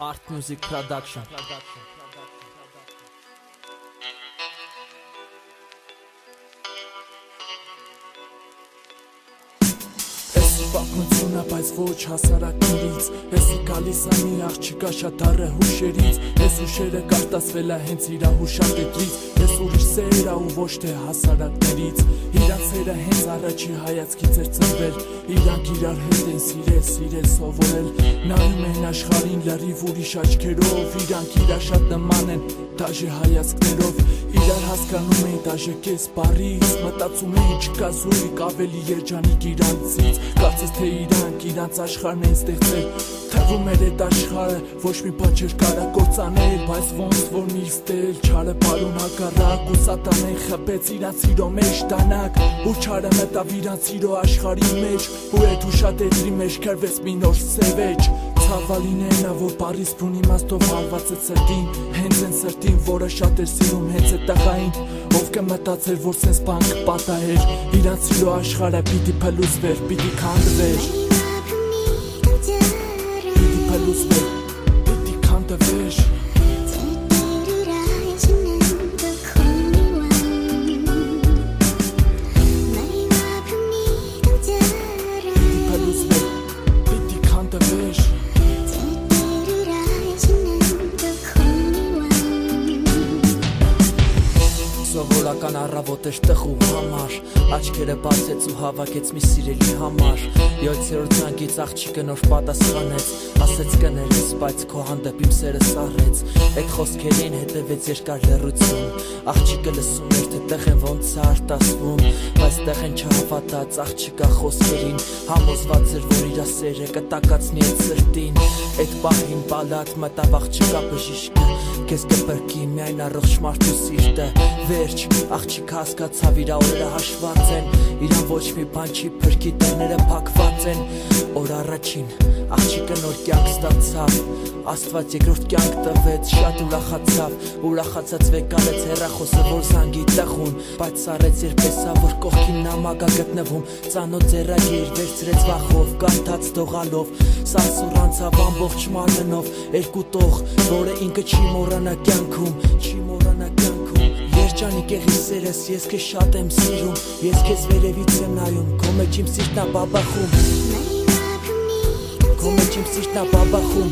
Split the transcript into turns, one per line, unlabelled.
Art Music Production.
Պատմությունը, բայց ոչ հասարակներից Եսի գալիս է մի աղջիկա շատ առը հուշերից Ես հուշերը կարտասվել է հենց իրա հուշատետրից Ես ուրիշ սեր ու ոչ թե հասարակներից Իրանց սերը հենց առաջի հայացքից էր ծնվել Իրանք իրար հետ են սիրել սովորել Նայում են աշխարհին լրիվ ուրիշ աչքերով Իրանք իրար շատ նման են դաժե հայացքներով Իրար հասկանում էին դաժե կես բառից Մտածում էին չկա զույգ ավելի երջանիկ իրանցից Կարծես թե իրանց աշխարհն են ստեղծել Թվում էր այդ աշխարհը ոչ մի բան չէր կարա կործանել Բայց ոնց որ նիստել չարը բարուն հակառակ Ու սատանեն խփեց իրանց սիրո մեջ տանակ Ու չարը մտավ իրանց սիրո աշխարհի մեջ Ու այդ հուշատետրի մեջ քրվեց մի նոր սևեջ Ցավալին է որ Փարիզ բուն իմաստով հարված է սրտին Հենց են սրտին որը շատ էր սիրում հենց է տղային Ով կմտածեր որ սենց բան կպատահեր Իրանց սիրո աշխարհը պիտի փլուզվեր, պիտի քանդվեր Պիտի փլուզվեր, պիտի քանդվեր Սովորական առավոտ էր տխու համար Աչքերը բացեց ու հավաքեց մի սիրելի համար 7-րդ ցանկից աղջիկը նոր պատասխանեց Ասեց կներես, բայց քո հանդեպ իմ սերը սառեց Այդ խոսքերին հետևեց երկար լռություն Աղջիկը լսում էր թե տեղ են ոնց է արտասվում Բայց տեղ են չհավատաց աղջիկա խոսքերին Համոզված էր որ իրա սերը կտակածնի այդ սրտին Այդ պահին բալատ մտավ աղջիկա բժիշկը Քեզ կպրկի միայն առողջ մարդու սիրտը Վերջ, աղջիկը հասկացավ իրա օրերը հաշված են Իրան ոչ մի բան չի փրկի տերները փակված են Օր առաջին, աղջիկը նոր կյանք ստացավ Աստված երկրորդ կյանք տվեց, շատ ուրախացավ Ուրախացած վեկալեց հեռախոսը որ զանգի տխուն Բայց սառեց երբեսա որ կողքին նամակ ա գտնվում Ծանոթ ձեռագիր վերցրեց վախով, կարդաց դողալով Սարսուռ անցավ ամբողջ մարմնով Երկու տող, որը ինքը չի մոռանա կյանքում Երջանիկ եղի սերս, ես քեզ շատ եմ սիրում Ես քեզ վերևից եմ նայում, քո մեջ իմ սիրտն ա բաբախում Քո մեջ իմ սիրտն ա բաբախում